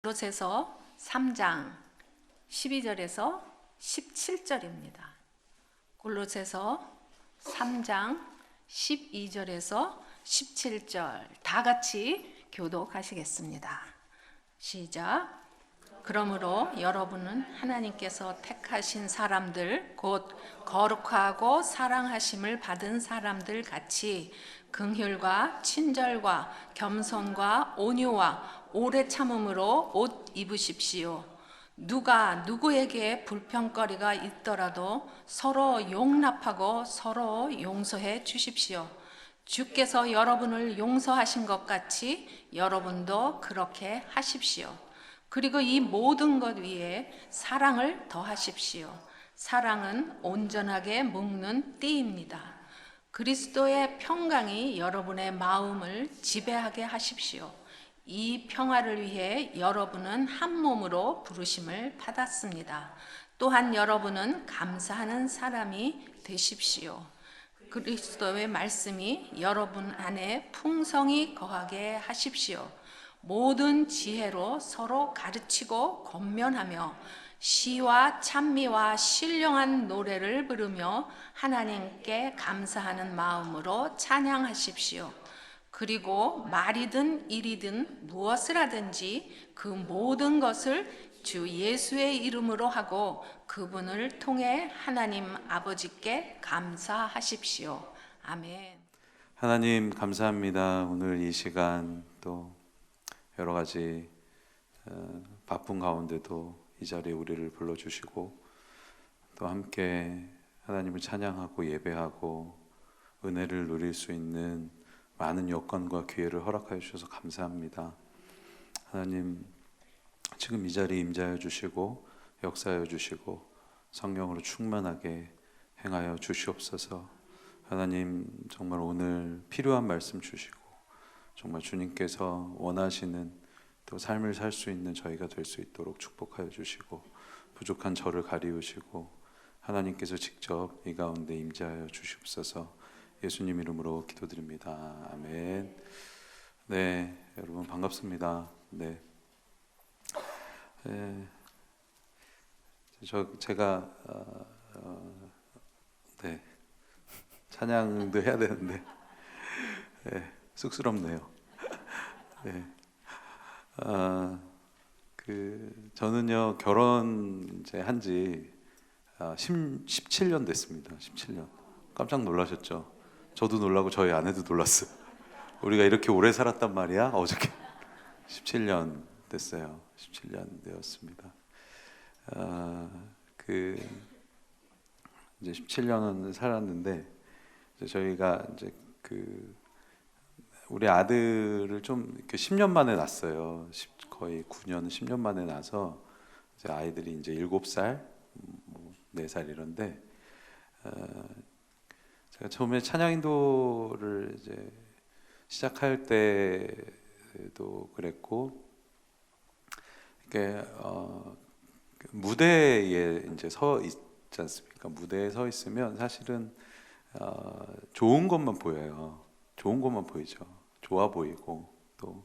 골로새서 3장 12절에서 17절입니다. 골로새서 3장 12절에서 17절 다 같이 교독하시겠습니다. 시작. 그러므로 여러분은 하나님께서 택하신 사람들 곧 거룩하고 사랑하심을 받은 사람들 같이 긍휼과 친절과 겸손과 온유와 오래 참음으로 옷 입으십시오. 누가 누구에게 불평거리가 있더라도 서로 용납하고 서로 용서해 주십시오. 주께서 여러분을 용서하신 것 같이 여러분도 그렇게 하십시오. 그리고 이 모든 것 위에 사랑을 더하십시오. 사랑은 온전하게 묶는 띠입니다. 그리스도의 평강이 여러분의 마음을 지배하게 하십시오. 이 평화를 위해 여러분은 한 몸으로 부르심을 받았습니다. 또한 여러분은 감사하는 사람이 되십시오. 그리스도의 말씀이 여러분 안에 풍성히 거하게 하십시오. 모든 지혜로 서로 가르치고 권면하며 시와 찬미와 신령한 노래를 부르며 하나님께 감사하는 마음으로 찬양하십시오. 그리고 말이든 일이든 무엇을 하든지 그 모든 것을 주 예수의 이름으로 하고 그분을 통해 하나님 아버지께 감사하십시오. 아멘. 하나님 감사합니다. 오늘 이 시간 또 여러 가지 바쁜 가운데도 이 자리에 우리를 불러주시고 또 함께 하나님을 찬양하고 예배하고 은혜를 누릴 수 있는 많은 여건과 기회를 허락하여 주셔서 감사합니다. 하나님 지금 이 자리에 임재하여 주시고 역사하여 주시고 성령으로 충만하게 행하여 주시옵소서. 하나님 정말 오늘 필요한 말씀 주시고 정말 주님께서 원하시는 또 삶을 살 수 있는 저희가 될 수 있도록 축복하여 주시고 부족한 저를 가리우시고 하나님께서 직접 이 가운데 임재하여 주시옵소서. 예수님 이름으로 기도드립니다. 아멘. 네, 여러분 반갑습니다. 네, 제가 네 찬양도 해야 되는데 쑥스럽네요. 네, 저는요 결혼 이제 한지 17년 됐습니다. 17년. 깜짝 놀라셨죠? 저도 놀라고 저희 아내도 놀랐어요. 우리가 이렇게 오래 살았단 말이야? 어저께 17년 됐어요. 17년 되었습니다. 이제 17년은 살았는데 이제 저희가 이제 우리 아들을 좀 이렇게 10년 만에 낳았어요. 거의 9년, 10년 만에 낳아서 이제 아이들이 이제 7살, 4살 이런데 제가 처음에 찬양 인도를 이제 시작할 때도 그랬고 이게 무대에 이제 서 있지 않습니까? 무대에 서 있으면 사실은 좋은 것만 보여요. 좋은 것만 보이죠. 좋아 보이고 또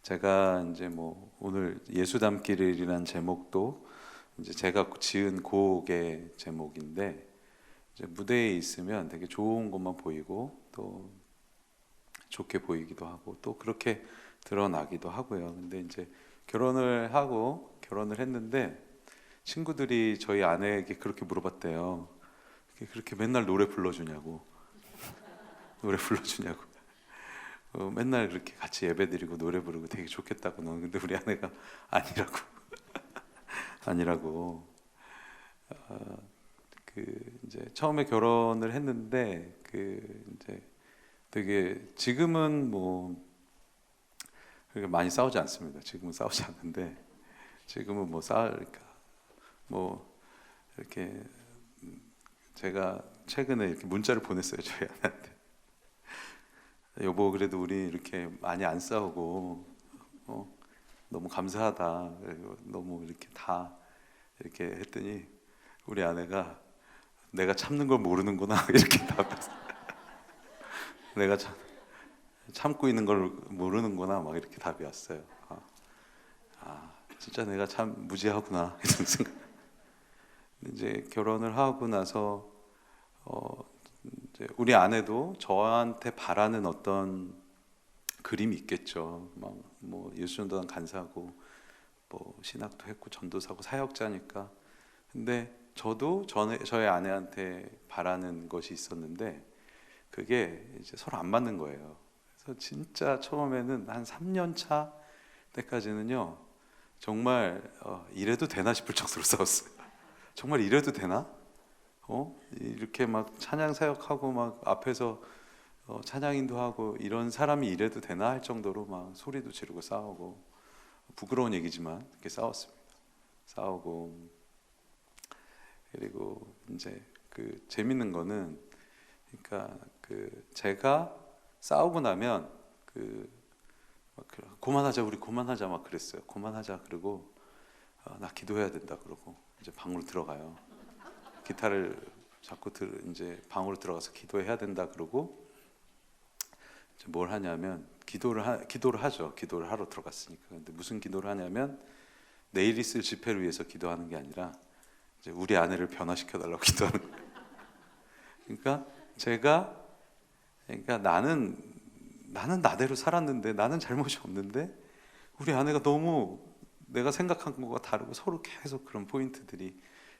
제가 이제 뭐 오늘 예수 닮기를이라는 제목도 이제 제가 지은 곡의 제목인데 이제 무대에 있으면 되게 좋은 것만 보이고 또 좋게 보이기도 하고 또 그렇게 드러나기도 하고요. 근데 이제 결혼을 했는데 친구들이 저희 아내에게 그렇게 물어봤대요. 그렇게 맨날 노래 불러주냐고. 맨날 그렇게 같이 예배드리고 노래 부르고 되게 좋겠다고. 근데 우리 아내가 아니라고. 이제 처음에 결혼을 했는데 이제 되게 지금은 뭐 그렇게 많이 싸우지 않습니다. 지금은 싸우지 않는데 지금은 뭐 싸우니까 뭐 이렇게 제가 최근에 이렇게 문자를 보냈어요. 저희 아내한테. 여보 그래도 우리 이렇게 많이 안 싸우고 너무 감사하다. 너무 이렇게 다 이렇게 했더니 우리 아내가 내가 참는 걸 모르는구나 이렇게 답했어요. 내가 참고 있는 걸 모르는구나 막 이렇게 답이 왔어요. 진짜 내가 참 무지하구나 이런 생각. 이제 결혼을 하고 나서 이제 우리 아내도 저한테 바라는 어떤 그림이 있겠죠. 막 뭐 예수전도단 간사고 뭐 신학도 했고 전도사고 사역자니까. 근데 저도 저의 아내한테 바라는 것이 있었는데 그게 이제 서로 안 맞는 거예요. 그래서 진짜 처음에는 한 3년 차 때까지는요, 정말 이래도 되나 싶을 정도로 싸웠어요. 정말 이래도 되나? 이렇게 막 찬양 사역하고 막 앞에서 찬양인도 하고 이런 사람이 이래도 되나 할 정도로 막 소리도 지르고 싸우고, 부끄러운 얘기지만 그렇게 싸웠습니다. 싸우고, 그리고 이제 그 재밌는 거는, 그러니까 그 제가 싸우고 나면 그만하자, 우리 그만하자 막 그랬어요. 그만하자. 그리고 나 기도해야 된다 그러고 이제 방으로 들어가요. 기타를 잡고 이제 방으로 들어가서 기도해야 된다 그러고 이제 뭘 하냐면 기도를 하죠. 기도를 하러 들어갔으니까. 근데 무슨 기도를 하냐면 내일 있을 집회를 위해서 기도하는 게 아니라 이제 우리 아내를 변화시켜 달라고 기도하는 거예요. 그러니까 나는 나대로 살았는데, 나는 잘못이 없는데 우리 아내가 너무 내가 생각한 것과 다르고 서로 계속 그런 포인트들이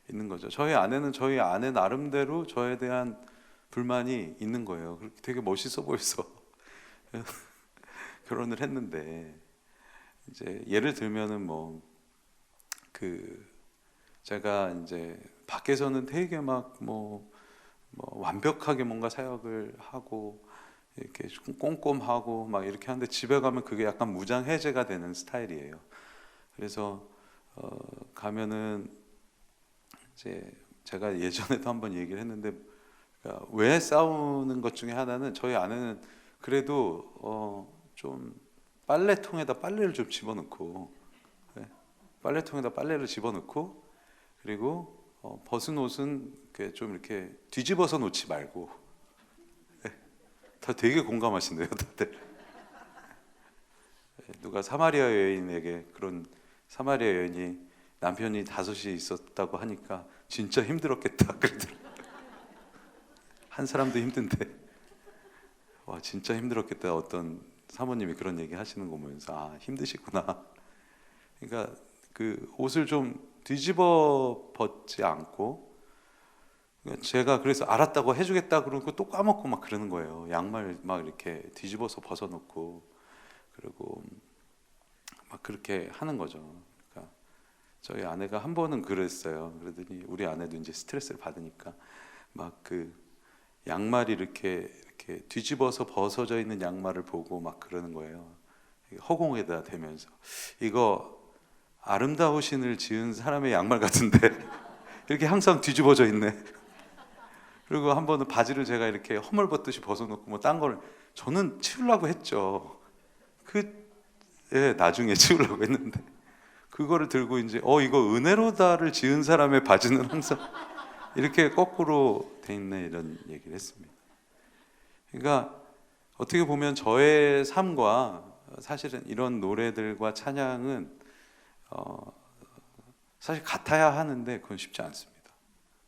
있는 거죠. 저희 아내는 저희 아내 나름대로 저에 대한 불만이 있는 거예요. 그렇게 되게 멋있어 보여서 결혼을 했는데, 이제 예를 들면은 뭐 제가 이제 밖에서는 되게 막 뭐 완벽하게 뭔가 사역을 하고 이렇게 좀 꼼꼼하고 막 이렇게 하는데 집에 가면 그게 약간 무장해제가 되는 스타일이에요. 그래서 가면은 이제 제가 예전에도 한번 얘기를 했는데, 그러니까 왜 싸우는 것 중에 하나는, 저희 아내는 그래도 좀 빨래통에다 빨래를 좀 집어넣고, 네, 빨래통에다 빨래를 집어넣고, 그리고 벗은 옷은 좀 이렇게 뒤집어서 놓지 말고. 네, 다 되게 공감하신대요, 다들. 네, 누가 사마리아 여인에게, 그런 사마리아 여인이 남편이 5이 있었다고 하니까 진짜 힘들었겠다 그러더라고요. 한 사람도 힘든데 와 진짜 힘들었겠다. 어떤 사모님이 그런 얘기 하시는 거 보면서 아 힘드시구나. 그러니까 그 옷을 좀 뒤집어 벗지 않고, 제가 그래서 알았다고 해주겠다 그러고 또 까먹고 막 그러는 거예요. 양말 막 이렇게 뒤집어서 벗어놓고, 그리고 막 그렇게 하는 거죠. 그러니까 저희 아내가 한 번은 그랬어요. 그러더니 우리 아내도 이제 스트레스를 받으니까 막 그 양말이 이렇게 뒤집어서 벗어져 있는 양말을 보고 막 그러는 거예요. 허공에다 대면서 이거 아름다우신을 지은 사람의 양말 같은데 이렇게 항상 뒤집어져 있네. 그리고 한 번은 바지를 제가 이렇게 허물벗듯이 벗어놓고 뭐 딴 거를 저는 치우려고 했죠. 나중에 치우려고 했는데 그거를 들고 이제 이거 은혜로다를 지은 사람의 바지는 항상 이렇게 거꾸로 돼 있네, 이런 얘기를 했습니다. 그러니까 어떻게 보면 저의 삶과 사실은 이런 노래들과 찬양은 사실 같아야 하는데 그건 쉽지 않습니다.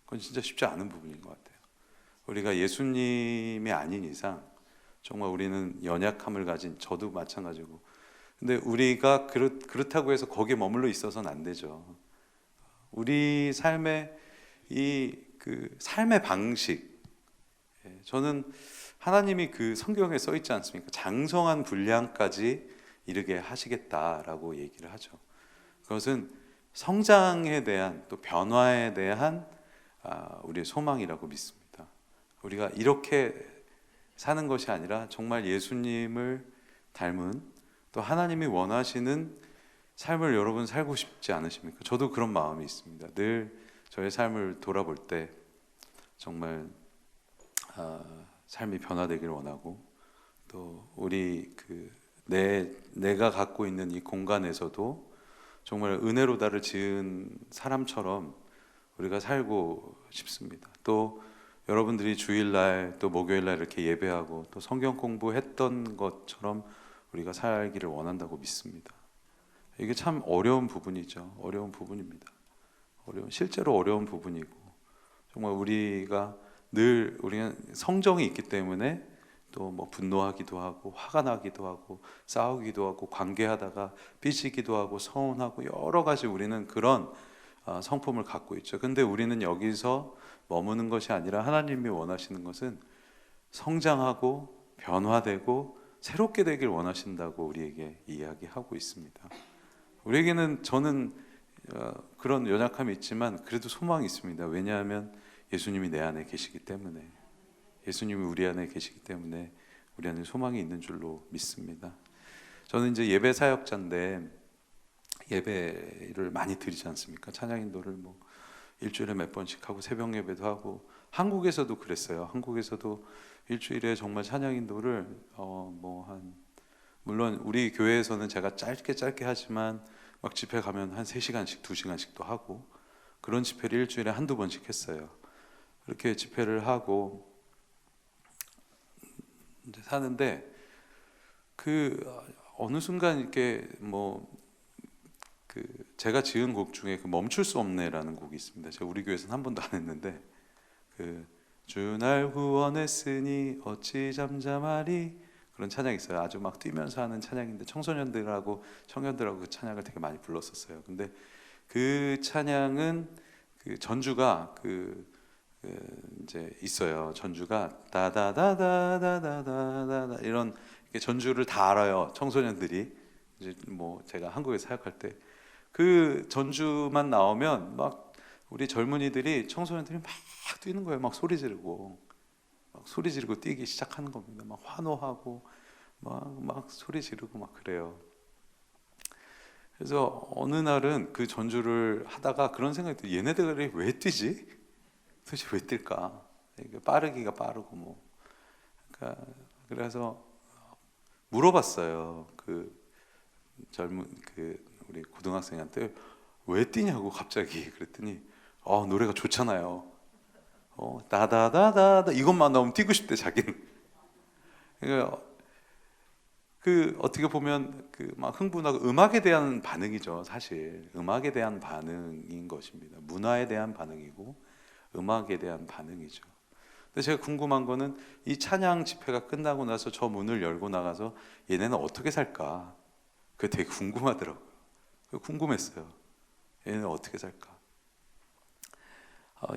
그건 진짜 쉽지 않은 부분인 것 같아요. 우리가 예수님이 아닌 이상 정말 우리는 연약함을 가진, 저도 마찬가지고, 근데 우리가 그렇다고 해서 거기에 머물러 있어서는 안 되죠. 우리 삶의 그 삶의 방식, 저는 하나님이 그 성경에 써 있지 않습니까? 장성한 분량까지 이르게 하시겠다라고 얘기를 하죠. 그것은 성장에 대한, 또 변화에 대한 우리의 소망이라고 믿습니다. 우리가 이렇게 사는 것이 아니라 정말 예수님을 닮은, 또 하나님이 원하시는 삶을 여러분 살고 싶지 않으십니까? 저도 그런 마음이 있습니다. 늘 저의 삶을 돌아볼 때 정말 삶이 변화되기를 원하고, 또 우리 내가 갖고 있는 이 공간에서도 정말 은혜로다를 지은 사람처럼 우리가 살고 싶습니다. 또 여러분들이 주일날 또 목요일날 이렇게 예배하고 또 성경 공부했던 것처럼 우리가 살기를 원한다고 믿습니다. 이게 참 어려운 부분이죠. 어려운 부분입니다. 실제로 어려운 부분이고, 정말 우리가 성정이 있기 때문에 또 뭐 분노하기도 하고 화가 나기도 하고 싸우기도 하고 관계하다가 삐지기도 하고 서운하고 여러 가지 우리는 그런 성품을 갖고 있죠. 근데 우리는 여기서 머무는 것이 아니라 하나님이 원하시는 것은 성장하고 변화되고 새롭게 되길 원하신다고 우리에게 이야기하고 있습니다. 우리에게는 저는 그런 연약함이 있지만 그래도 소망이 있습니다. 왜냐하면 예수님이 내 안에 계시기 때문에, 예수님이 우리 안에 계시기 때문에 우리 안에 소망이 있는 줄로 믿습니다. 저는 이제 예배 사역자인데 예배를 많이 드리지 않습니까? 찬양 인도를 뭐 일주일에 몇 번씩 하고 새벽 예배도 하고, 한국에서도 그랬어요. 한국에서도 일주일에 정말 찬양 인도를 물론 우리 교회에서는 제가 짧게 하지만 막 집회 가면 한 3시간씩 2시간씩도 하고, 그런 집회를 일주일에 한두 번씩 했어요. 그렇게 집회를 하고 이제 사는데 어느 순간 이렇게 제가 지은 곡 중에 멈출 수 없네라는 곡이 있습니다. 제가 우리 교회에서는 한 번도 안 했는데, 주 날 구원했으니 어찌 잠잠하리, 그런 찬양이 있어요. 아주 막 뛰면서 하는 찬양인데 청소년들하고 청년들하고 그 찬양을 되게 많이 불렀었어요. 근데 그 찬양은 전주가 이제 있어요. 전주가 다다다다다다다다 이런 전주를 다 알아요. 청소년들이 이제 뭐 제가 한국에 사역할 때 그 전주만 나오면 막 우리 젊은이들이, 청소년들이 막 뛰는 거예요. 막 소리 지르고 뛰기 시작하는 겁니다. 막 환호하고 막 소리 지르고 막 그래요. 그래서 어느 날은 그 전주를 하다가 그런 생각이 들어요. 얘네들이 왜 뛰지? 도대체 왜 뛸까? 빠르기가 빠르고 뭐. 그래서 물어봤어요. 우리 고등학생한테 왜 뛰냐고 갑자기. 그랬더니 노래가 좋잖아요. 다다다다다 이것만 나오면 뛰고 싶대 자기는. 그러니까 어떻게 보면 막 흥분하고, 음악에 대한 반응이죠. 사실 음악에 대한 반응인 것입니다. 문화에 대한 반응이고 음악에 대한 반응이죠. 근데 제가 궁금한 거는 이 찬양 집회가 끝나고 나서 저 문을 열고 나가서 얘네는 어떻게 살까? 그게 되게 궁금하더라고요. 궁금했어요. 얘네는 어떻게 살까?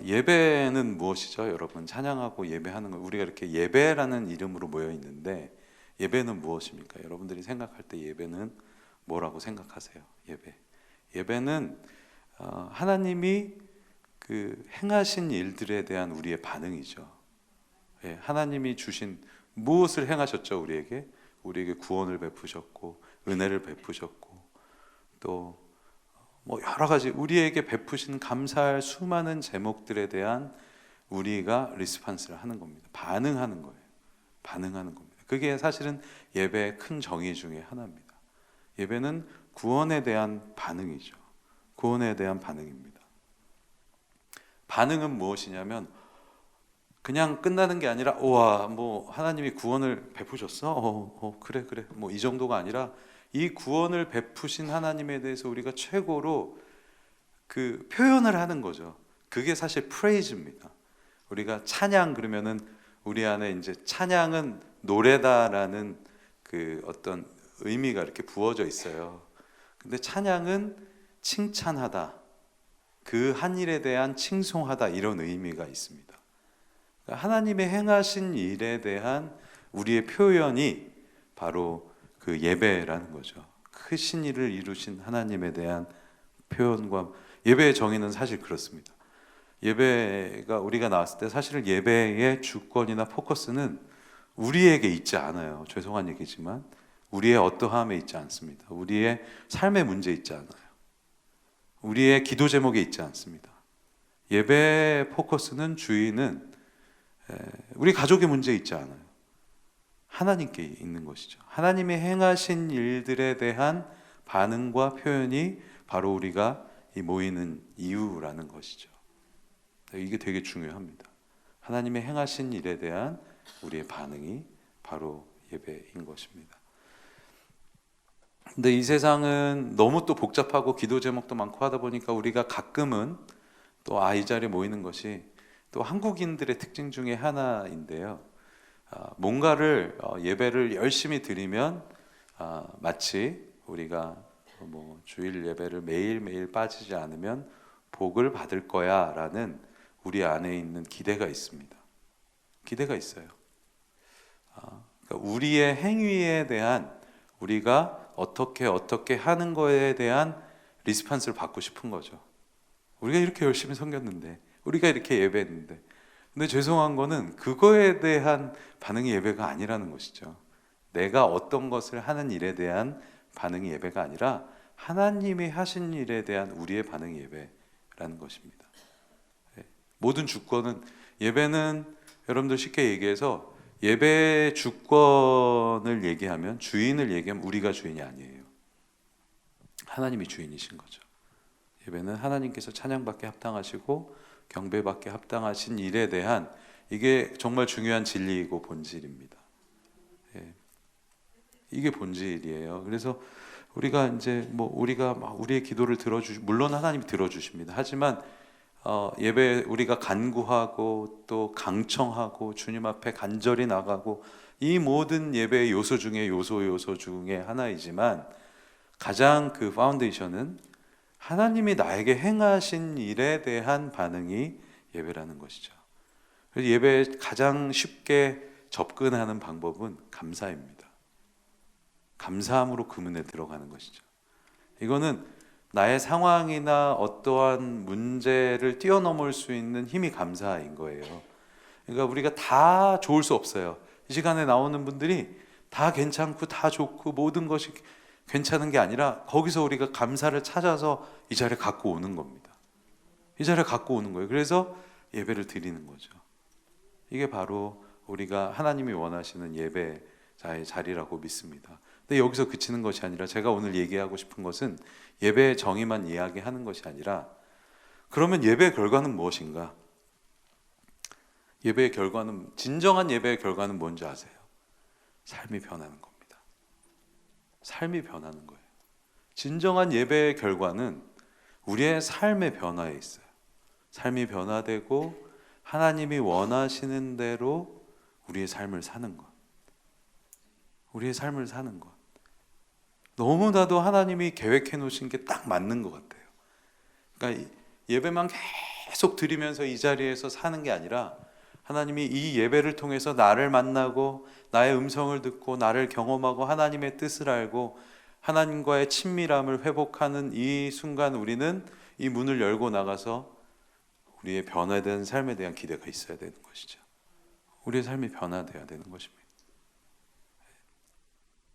예배는 무엇이죠, 여러분? 찬양하고 예배하는 거, 우리가 이렇게 예배라는 이름으로 모여 있는데 예배는 무엇입니까? 여러분들이 생각할 때 예배는 뭐라고 생각하세요? 예배는 하나님이 행하신 일들에 대한 우리의 반응이죠. 하나님이 주신, 무엇을 행하셨죠? 우리에게 구원을 베푸셨고 은혜를 베푸셨고 또 뭐 여러 가지 우리에게 베푸신 감사할 수많은 제목들에 대한 우리가 리스판스를 하는 겁니다. 반응하는 거예요. 반응하는 겁니다. 그게 사실은 예배의 큰 정의 중에 하나입니다. 예배는 구원에 대한 반응이죠. 구원에 대한 반응입니다. 반응은 무엇이냐면 그냥 끝나는 게 아니라 우와 뭐 하나님이 구원을 베푸셨어? 그래 뭐 이 정도가 아니라 이 구원을 베푸신 하나님에 대해서 우리가 최고로 표현을 하는 거죠. 그게 사실 프레이즈입니다. 우리가 찬양 그러면은 우리 안에 이제 찬양은 노래다라는 어떤 의미가 이렇게 부어져 있어요. 근데 찬양은 칭찬하다, 그 한 일에 대한 칭송하다, 이런 의미가 있습니다. 그러니까 하나님의 행하신 일에 대한 우리의 표현이 바로 예배라는 거죠. 크신 일을 이루신 하나님에 대한 표현과, 예배의 정의는 사실 그렇습니다. 예배가 우리가 나왔을 때 사실 예배의 주권이나 포커스는 우리에게 있지 않아요. 죄송한 얘기지만 우리의 어떠함에 있지 않습니다. 우리의 삶의 문제에 있지 않아요. 우리의 기도 제목에 있지 않습니다. 예배의 포커스는, 주인은 우리 가족의 문제에 있지 않아요. 하나님께 있는 것이죠. 하나님이 행하신 일들에 대한 반응과 표현이 바로 우리가 모이는 이유라는 것이죠. 이게 되게 중요합니다. 하나님의 행하신 일에 대한 우리의 반응이 바로 예배인 것입니다. 근데 이 세상은 너무 또 복잡하고 기도 제목도 많고 하다 보니까 우리가 가끔은 또 이 자리에 모이는 것이 또 한국인들의 특징 중에 하나인데요. 뭔가를 예배를 열심히 드리면 마치 우리가 뭐 주일 예배를 매일매일 빠지지 않으면 복을 받을 거야라는 우리 안에 있는 기대가 있습니다. 기대가 있어요. 그러니까 우리의 행위에 대한 우리가 어떻게 하는 거에 대한 리스판스를 받고 싶은 거죠. 우리가 이렇게 열심히 섬겼는데, 우리가 이렇게 예배했는데, 근데 죄송한 거는 그거에 대한 반응이 예배가 아니라는 것이죠. 내가 어떤 것을 하는 일에 대한 반응이 예배가 아니라 하나님이 하신 일에 대한 우리의 반응이 예배라는 것입니다. 모든 주권은, 예배는 여러분들 쉽게 얘기해서 예배의 주권을 얘기하면, 주인을 얘기하면 우리가 주인이 아니에요. 하나님이 주인이신 거죠. 예배는 하나님께서 찬양받게 합당하시고 경배받게 합당하신 일에 대한, 이게 정말 중요한 진리이고 본질입니다. 이게 본질이에요. 그래서 우리가 이제 우리가 우리의 기도를 물론 하나님이 들어주십니다. 하지만 예배 우리가 간구하고 또 강청하고 주님 앞에 간절히 나가고, 이 모든 예배의 요소 중에 요소 중에 하나이지만 가장 그 파운데이션은 하나님이 나에게 행하신 일에 대한 반응이 예배라는 것이죠. 그래서 예배에 가장 쉽게 접근하는 방법은 감사입니다. 감사함으로 그 문에 들어가는 것이죠. 이거는 나의 상황이나 어떠한 문제를 뛰어넘을 수 있는 힘이 감사인 거예요. 그러니까 우리가 다 좋을 수 없어요. 이 시간에 나오는 분들이 다 괜찮고 다 좋고 모든 것이 괜찮은 게 아니라 거기서 우리가 감사를 찾아서 이 자리에 갖고 오는 겁니다. 이 자리에 갖고 오는 거예요. 그래서 예배를 드리는 거죠. 이게 바로 우리가 하나님이 원하시는 예배자의 자리라고 믿습니다. 근데 여기서 그치는 것이 아니라, 제가 오늘 얘기하고 싶은 것은 예배의 정의만 이야기하는 것이 아니라, 그러면 예배의 결과는 무엇인가? 예배의 결과는, 진정한 예배의 결과는 뭔지 아세요? 삶이 변하는 겁니다. 삶이 변하는 거예요. 진정한 예배의 결과는 우리의 삶의 변화에 있어요. 삶이 변화되고 하나님이 원하시는 대로 우리의 삶을 사는 것. 우리의 삶을 사는 것. 너무나도 하나님이 계획해 놓으신 게 딱 맞는 것 같아요. 그러니까 예배만 계속 드리면서 이 자리에서 사는 게 아니라, 하나님이 이 예배를 통해서 나를 만나고 나의 음성을 듣고 나를 경험하고 하나님의 뜻을 알고 하나님과의 친밀함을 회복하는 이 순간, 우리는 이 문을 열고 나가서 우리의 변화된 삶에 대한 기대가 있어야 되는 것이죠. 우리의 삶이 변화되어야 되는 것입니다.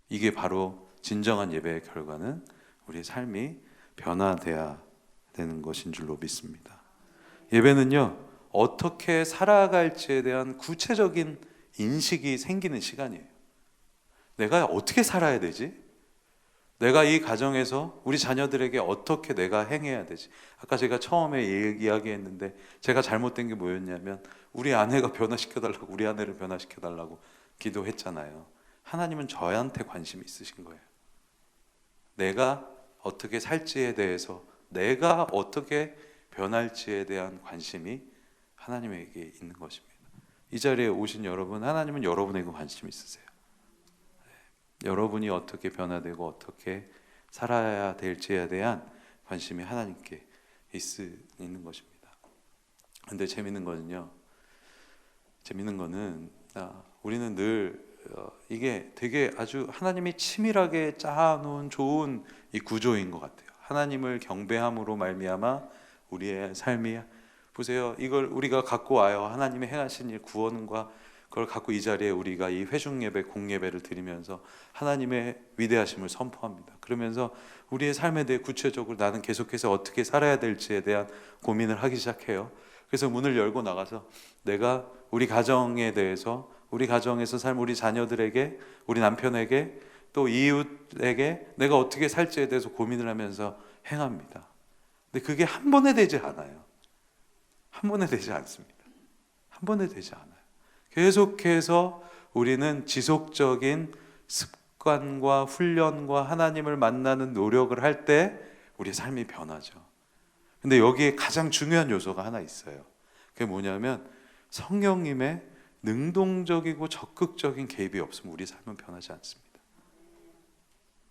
이게 바로 진정한 예배의 결과는 우리의 삶이 변화되어야 되는 것인 줄로 믿습니다. 예배는요, 어떻게 살아갈지에 대한 구체적인 인식이 생기는 시간이에요. 내가 어떻게 살아야 되지? 내가 이 가정에서 우리 자녀들에게 어떻게 내가 행해야 되지? 아까 제가 처음에 이야기했는데, 제가 잘못된 게 뭐였냐면, 우리 아내가 변화시켜달라고, 우리 아내를 변화시켜달라고 기도했잖아요. 하나님은 저한테 관심이 있으신 거예요. 내가 어떻게 살지에 대해서, 내가 어떻게 변할지에 대한 관심이 하나님에게 있는 것입니다. 이 자리에 오신 여러분, 하나님은 여러분에게 관심이 있으세요. 여러분이 어떻게 변화되고 어떻게 살아야 될지에 대한 관심이 하나님께 있는 것입니다. 근데 재밌는 거는 우리는 늘 이게 되게 아주 하나님이 치밀하게 짜놓은 좋은 이 구조인 것 같아요. 하나님을 경배함으로 말미암아 우리의 삶이, 보세요, 이걸 우리가 갖고 와요. 하나님의 행하신 일, 구원과 그걸 갖고 이 자리에 우리가 이 회중 예배, 공예배를 드리면서 하나님의 위대하심을 선포합니다. 그러면서 우리의 삶에 대해 구체적으로 나는 계속해서 어떻게 살아야 될지에 대한 고민을 하기 시작해요. 그래서 문을 열고 나가서 내가 우리 가정에 대해서, 우리 가정에서 삶, 우리 자녀들에게, 우리 남편에게, 또 이웃에게 내가 어떻게 살지에 대해서 고민을 하면서 행합니다. 근데 그게 한 번에 되지 않아요. 한 번에 되지 않습니다. 한 번에 되지 않아요. 계속해서 우리는 지속적인 습관, 습관과 훈련과 하나님을 만나는 노력을 할 때 우리의 삶이 변하죠. 근데 여기에 가장 중요한 요소가 하나 있어요. 그게 뭐냐면 성령님의 능동적이고 적극적인 개입이 없으면 우리 삶은 변하지 않습니다.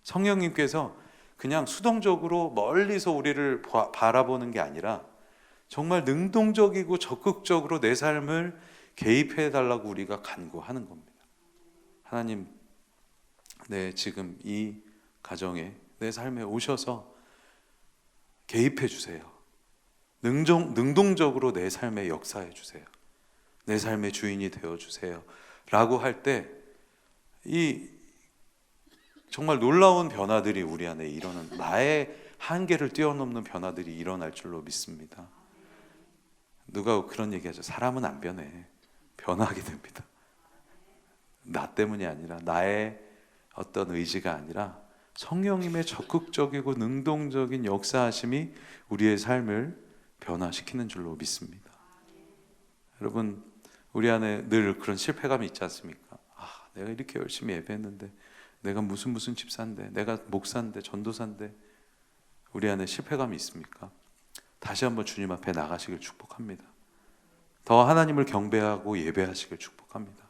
성령님께서 그냥 수동적으로 멀리서 우리를 바라보는 게 아니라 정말 능동적이고 적극적으로 내 삶을 개입해 달라고 우리가 간구하는 겁니다. 하나님, 지금 이 가정에 내 삶에 오셔서 개입해 주세요. 능동적으로 내 삶에 역사해 주세요. 내 삶의 주인이 되어 주세요. 라고 할 때 이 정말 놀라운 변화들이 우리 안에 일어나는, 나의 한계를 뛰어넘는 변화들이 일어날 줄로 믿습니다. 누가 그런 얘기하죠. 사람은 안 변해. 변화하게 됩니다. 나 때문이 아니라, 나의 어떤 의지가 아니라 성령님의 적극적이고 능동적인 역사하심이 우리의 삶을 변화시키는 줄로 믿습니다. 여러분, 우리 안에 늘 그런 실패감이 있지 않습니까? 내가 이렇게 열심히 예배했는데, 내가 무슨 집사인데, 내가 목사인데, 전도사인데, 우리 안에 실패감이 있습니까? 다시 한번 주님 앞에 나가시길 축복합니다. 더 하나님을 경배하고 예배하시길 축복합니다.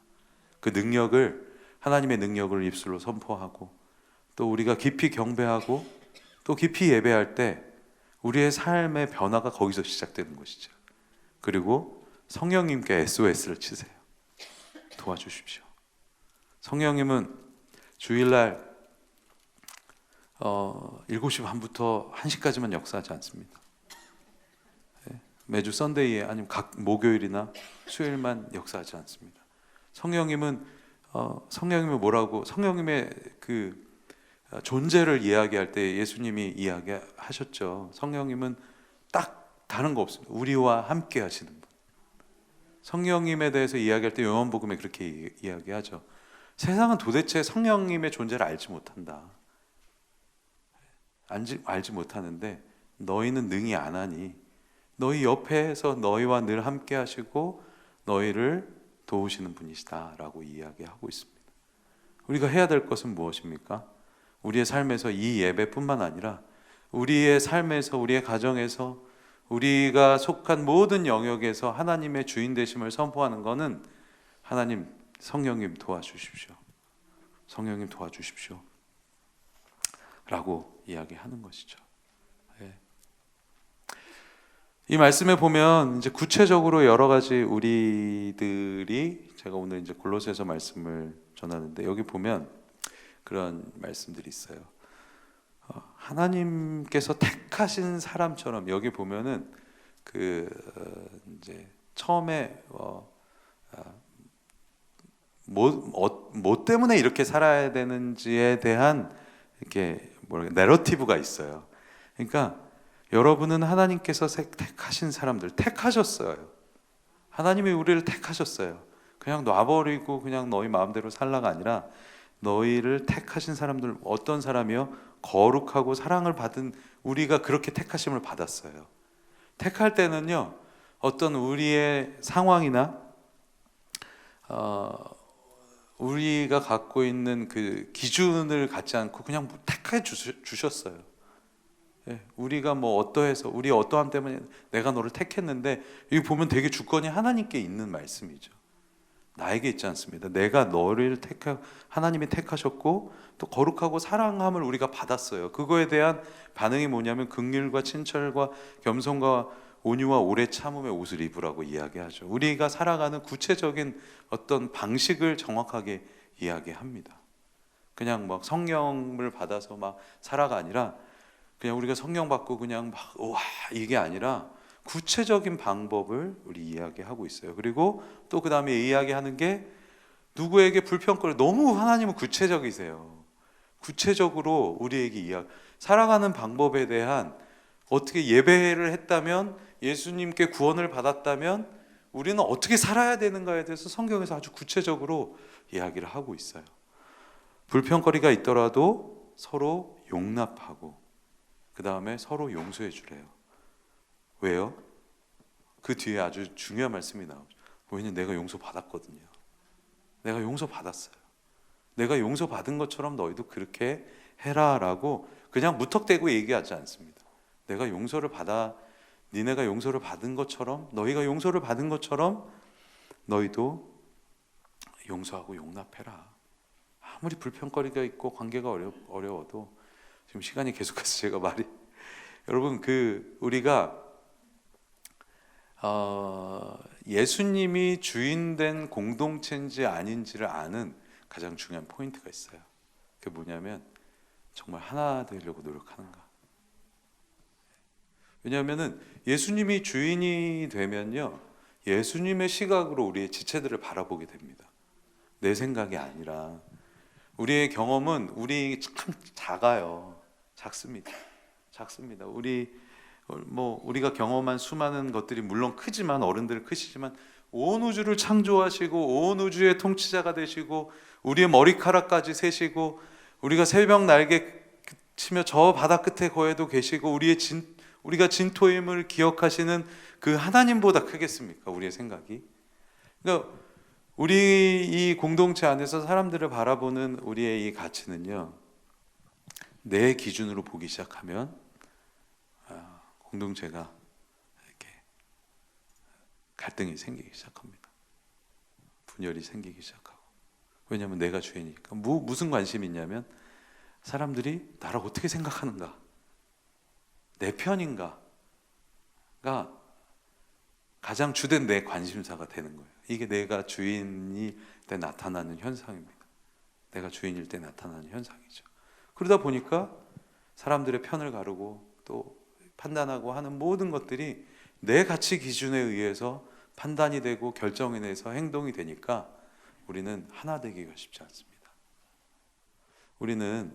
그 능력을, 하나님의 능력을 입술로 선포하고, 또 우리가 깊이 경배하고 또 깊이 예배할 때 우리의 삶의 변화가 거기서 시작되는 것이죠. 그리고 성령님께 SOS를 치세요. 도와주십시오. 성령님은 주일날 7시 반부터 1시까지만 역사하지 않습니다. 매주 썬데이에, 아니면 각 목요일이나 수요일만 역사하지 않습니다. 성령님은 뭐라고, 성령님의 그 존재를 이야기할 때 예수님이 이야기하셨죠. 성령님은 딱 다른 거 없습니다. 우리와 함께 하시는 분. 성령님에 대해서 이야기할 때 요한복음에 그렇게 이야기하죠. 세상은 도대체 성령님의 존재를 알지 못한다. 알지 못하는데 너희는 능히 아나니 너희 옆에서 너희와 늘 함께 하시고 너희를 도우시는 분이시다 라고 이야기하고 있습니다. 우리가 해야 될 것은 무엇입니까? 우리의 삶에서 이 예배뿐만 아니라 우리의 삶에서, 우리의 가정에서, 우리가 속한 모든 영역에서 하나님의 주인 되심을 선포하는 것은 하나님, 성령님 도와주십시오. 성령님 도와주십시오. 라고 이야기하는 것이죠. 이 말씀에 보면 이제 구체적으로 여러 가지 우리들이, 제가 오늘 이제 골로새서 말씀을 전하는데 여기 보면 그런 말씀들이 있어요. 하나님께서 택하신 사람처럼, 여기 보면은 이제 처음에 뭐 때문에 이렇게 살아야 되는지에 대한 이렇게 내러티브가 있어요. 그러니까 여러분은 하나님께서 택하신 사람들, 택하셨어요. 하나님이 우리를 택하셨어요. 그냥 놔버리고 그냥 너희 마음대로 살라가 아니라 너희를 택하신 사람들, 어떤 사람이요? 거룩하고 사랑을 받은, 우리가 그렇게 택하심을 받았어요. 택할 때는요, 어떤 우리의 상황이나 우리가 갖고 있는 그 기준을 갖지 않고 그냥 택해 주셨어요. 우리가 뭐 어떠해서, 우리 어떠함 때문에 내가 너를 택했는데, 여기 보면 되게 주권이 하나님께 있는 말씀이죠. 나에게 있지 않습니다. 내가 너를 하나님이 택하셨고 또 거룩하고 사랑함을 우리가 받았어요. 그거에 대한 반응이 뭐냐면 긍휼과 친절과 겸손과 온유와 오래 참음의 옷을 입으라고 이야기하죠. 우리가 살아가는 구체적인 어떤 방식을 정확하게 이야기합니다. 그냥 막 성령을 받아서 막 살아가 아니라, 그냥 우리가 성령 받고 그냥 막 우와 이게 아니라 구체적인 방법을 우리 이야기하고 있어요. 그리고 또 그 다음에 이야기하는 게, 누구에게 불평거리, 너무 하나님은 구체적이세요. 구체적으로 우리에게 살아가는 방법에 대한, 어떻게 예배를 했다면, 예수님께 구원을 받았다면 우리는 어떻게 살아야 되는가에 대해서 성경에서 아주 구체적으로 이야기를 하고 있어요. 불평거리가 있더라도 서로 용납하고 그 다음에 서로 용서해 주래요. 왜요? 그 뒤에 아주 중요한 말씀이 나오죠. 왜냐면 내가 용서 받았거든요. 내가 용서 받았어요. 내가 용서받은 것처럼 너희도 그렇게 해라라고 그냥 무턱대고 얘기하지 않습니다. 내가 용서를 받아, 니네가 용서를 받은 것처럼, 너희가 용서를 받은 것처럼 너희도 용서하고 용납해라. 아무리 불평거리가 있고 관계가 어려워도, 지금 시간이 계속해서 제가 말이, 여러분 우리가 예수님이 주인된 공동체인지 아닌지를 아는 가장 중요한 포인트가 있어요. 그게 뭐냐면 정말 하나 되려고 노력하는가. 왜냐하면은 예수님이 주인이 되면요, 예수님의 시각으로 우리의 지체들을 바라보게 됩니다. 내 생각이 아니라. 우리의 경험은 우리 참 작아요. 작습니다. 우리가 경험한 수많은 것들이 물론 크지만, 어른들 크시지만, 온 우주를 창조하시고 온 우주의 통치자가 되시고 우리의 머리카락까지 세시고 우리가 새벽 날개 치며 저 바다 끝에 거에도 계시고 우리가 진토임을 기억하시는 그 하나님보다 크겠습니까? 우리의 생각이. 그러니까 우리 이 공동체 안에서 사람들을 바라보는 우리의 이 가치는요, 내 기준으로 보기 시작하면 공동체가 이렇게 갈등이 생기기 시작합니다. 분열이 생기기 시작하고. 왜냐하면 내가 주인이니까. 무슨 관심이 있냐면 사람들이 나를 어떻게 생각하는가, 내 편인가가 가장 주된 내 관심사가 되는 거예요. 이게 내가 주인이 때 나타나는 현상입니다. 내가 주인일 때 나타나는 현상이죠. 그러다 보니까 사람들의 편을 가르고 또 판단하고 하는 모든 것들이 내 가치 기준에 의해서 판단이 되고 결정에 대해서 행동이 되니까 우리는 하나 되기가 쉽지 않습니다. 우리는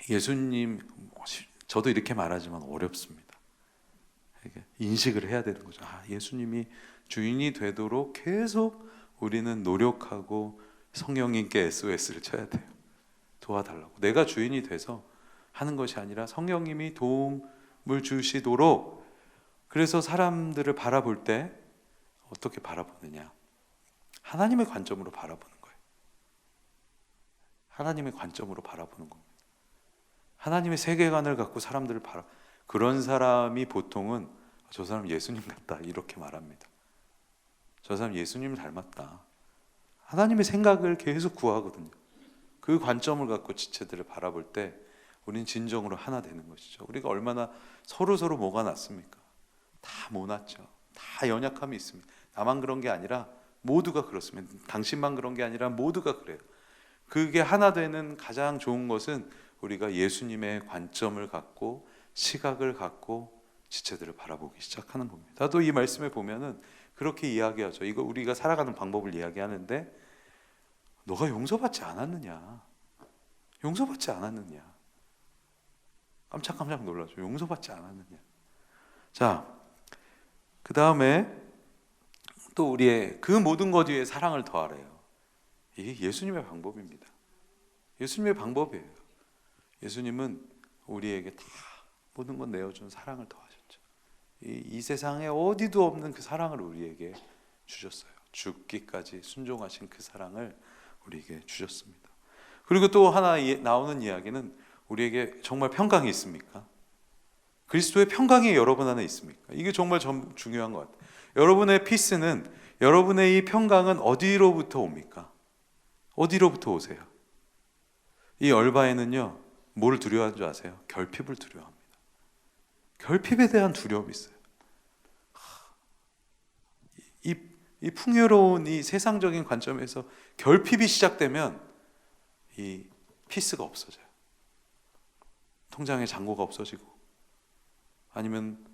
예수님, 저도 이렇게 말하지만 어렵습니다. 인식을 해야 되는 거죠. 예수님이 주인이 되도록 계속 우리는 노력하고 성령님께 SOS를 쳐야 돼요. 도와달라고. 내가 주인이 돼서 하는 것이 아니라 성령님이 도움을 주시도록. 그래서 사람들을 바라볼 때 어떻게 바라보느냐, 하나님의 관점으로 바라보는 거예요. 하나님의 관점으로 바라보는 겁니다. 하나님의 세계관을 갖고 사람들을 그런 사람이 보통은 저 사람 예수님 같다 이렇게 말합니다. 저 사람 예수님 닮았다. 하나님의 생각을 계속 구하거든요. 그 관점을 갖고 지체들을 바라볼 때 우리는 진정으로 하나 되는 것이죠. 우리가 얼마나 서로 뭐가 났습니까? 다 모났죠. 다 연약함이 있습니다. 나만 그런 게 아니라 모두가 그렇습니다. 당신만 그런 게 아니라 모두가 그래요. 그게 하나 되는 가장 좋은 것은 우리가 예수님의 관점을 갖고 시각을 갖고 지체들을 바라보기 시작하는 겁니다. 나도 이 말씀에 보면은 그렇게 이야기하죠. 이거 우리가 살아가는 방법을 이야기하는데, 너가 용서받지 않았느냐? 용서받지 않았느냐? 깜짝깜짝 놀라죠. 용서받지 않았느냐? 자, 그 다음에 또 우리의 그 모든 것 위에 사랑을 더하래요. 이게 예수님의 방법입니다. 예수님의 방법이에요. 예수님은 우리에게 다 모든 것 내어준 사랑을 더하셨죠. 이 세상에 어디도 없는 그 사랑을 우리에게 주셨어요. 죽기까지 순종하신 그 사랑을 우리에게 주셨습니다. 그리고 또 하나 나오는 이야기는, 우리에게 정말 평강이 있습니까? 그리스도의 평강이 여러분 안에 있습니까? 이게 정말 중요한 것 같아요. 여러분의 피스는, 여러분의 이 평강은 어디로부터 옵니까? 어디로부터 오세요? 이 얼바에는요, 뭘 두려워하는 줄 아세요? 결핍을 두려워합니다. 결핍에 대한 두려움이 있어요. 이 풍요로운 이 세상적인 관점에서 결핍이 시작되면 이 피스가 없어져요. 통장에 잔고가 없어지고, 아니면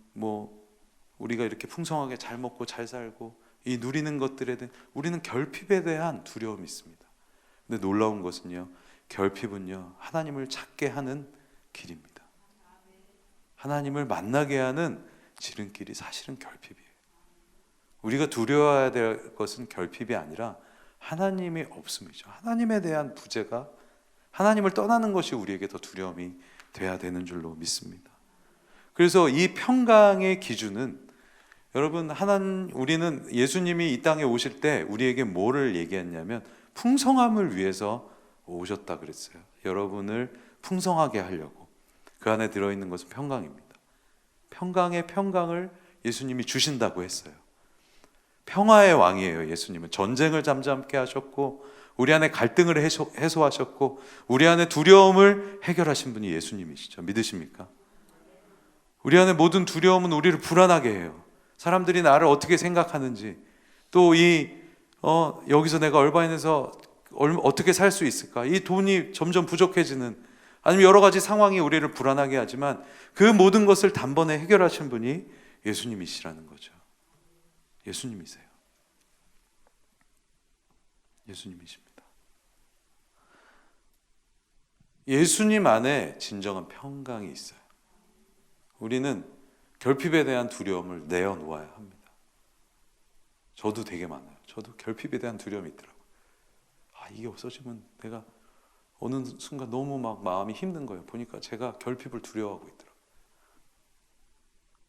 우리가 이렇게 풍성하게 잘 먹고 잘 살고 이 누리는 것들에 대한, 우리는 결핍에 대한 두려움이 있습니다. 근데 놀라운 것은요, 결핍은요, 하나님을 찾게 하는 길입니다. 하나님을 만나게 하는 지름길이 사실은 결핍이에요. 우리가 두려워해야 될 것은 결핍이 아니라 하나님의 없음이죠. 하나님에 대한 부재가, 하나님을 떠나는 것이 우리에게 더 두려움이 돼야 되는 줄로 믿습니다. 그래서 이 평강의 기준은, 여러분, 우리는 예수님이 이 땅에 오실 때 우리에게 뭐를 얘기했냐면 풍성함을 위해서 오셨다 그랬어요. 여러분을 풍성하게 하려고. 그 안에 들어있는 것은 평강입니다. 평강의 평강을 예수님이 주신다고 했어요. 평화의 왕이에요. 예수님은 전쟁을 잠잠케 하셨고, 우리 안에 갈등을 해소하셨고, 우리 안에 두려움을 해결하신 분이 예수님이시죠. 믿으십니까? 우리 안에 모든 두려움은 우리를 불안하게 해요. 사람들이 나를 어떻게 생각하는지, 또 여기서 내가 얼바인에서 어떻게 살 수 있을까? 이 돈이 점점 부족해지는, 아니면 여러 가지 상황이 우리를 불안하게 하지만 그 모든 것을 단번에 해결하신 분이 예수님이시라는 거죠. 예수님이세요. 예수님이십니다. 예수님 안에 진정한 평강이 있어요. 우리는 결핍에 대한 두려움을 내어놓아야 합니다. 저도 되게 많아요. 저도 결핍에 대한 두려움이 있더라고요. 이게 없어지면 내가 어느 순간 너무 막 마음이 힘든 거예요. 보니까 제가 결핍을 두려워하고 있더라고요.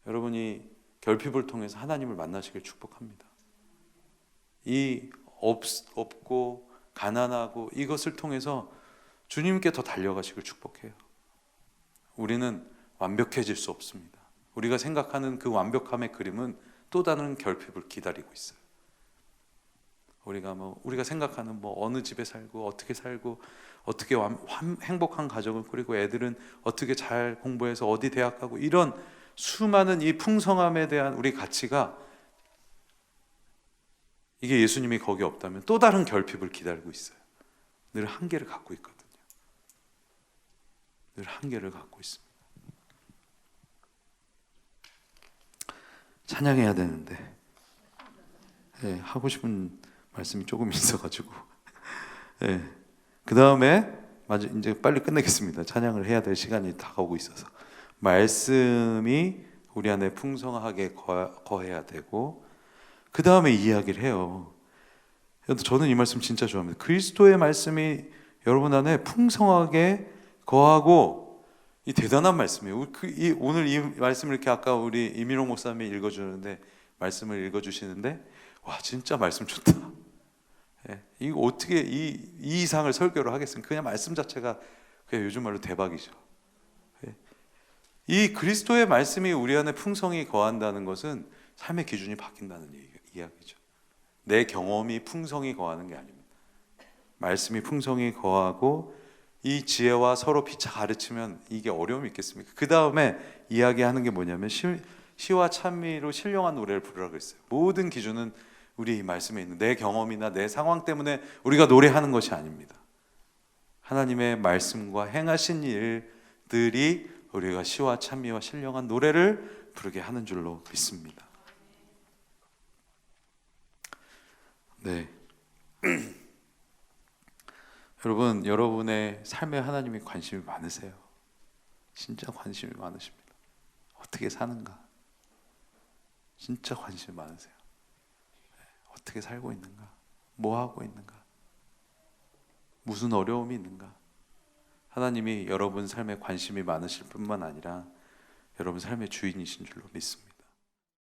여러분이 결핍을 통해서 하나님을 만나시길 축복합니다. 이 없고 가난하고 이것을 통해서 주님께 더 달려가시길 축복해요. 우리는 완벽해질 수 없습니다. 우리가 생각하는 그 완벽함의 그림은 또 다른 결핍을 기다리고 있어요. 우리가 생각하는 어느 집에 살고 어떻게 살고 어떻게 행복한 가정을 꾸리고 애들은 어떻게 잘 공부해서 어디 대학 가고, 이런 수많은 이 풍성함에 대한 우리 가치가, 이게 예수님이 거기 없다면 또 다른 결핍을 기다리고 있어요. 늘 한계를 갖고 있거든요. 늘 한계를 갖고 있습니다. 찬양해야 되는데 하고 싶은 말씀이 조금 있어가지고 그 다음에 이제 빨리 끝내겠습니다. 찬양을 해야 될 시간이 다가오고 있어서, 말씀이 우리 안에 풍성하게 거해야 되고, 그 다음에 이야기를 해요. 저는 이 말씀 진짜 좋아합니다. 그리스도의 말씀이 여러분 안에 풍성하게 거하고, 이 대단한 말씀이에요. 오늘 이 말씀을 이렇게 아까 우리 이민홍 목사님이 읽어주는데, 말씀을 읽어주시는데, 와 진짜 말씀 좋다. 이거 어떻게 이 이상을 설교를 하겠습니까? 그냥 말씀 자체가 그냥 요즘 말로 대박이죠. 이 그리스도의 말씀이 우리 안에 풍성히 거한다는 것은 삶의 기준이 바뀐다는 이야기죠. 내 경험이 풍성히 거하는 게 아닙니다. 말씀이 풍성히 거하고, 이 지혜와 서로 피차 가르치면 이게 어려움이 있겠습니까? 그 다음에 이야기하는 게 뭐냐면 시와 찬미로 신령한 노래를 부르라고 했어요. 모든 기준은 우리 이 말씀에 있는 내 경험이나 내 상황 때문에 우리가 노래하는 것이 아닙니다. 하나님의 말씀과 행하신 일들이 우리가 시와 찬미와 신령한 노래를 부르게 하는 줄로 믿습니다. 네. 여러분, 여러분의 삶에 하나님이 관심이 많으세요. 진짜 관심이 많으십니다. 어떻게 사는가? 진짜 관심이 많으세요. 어떻게 살고 있는가? 뭐 하고 있는가? 무슨 어려움이 있는가? 하나님이 여러분 삶에 관심이 많으실 뿐만 아니라 여러분 삶의 주인이신 줄로 믿습니다.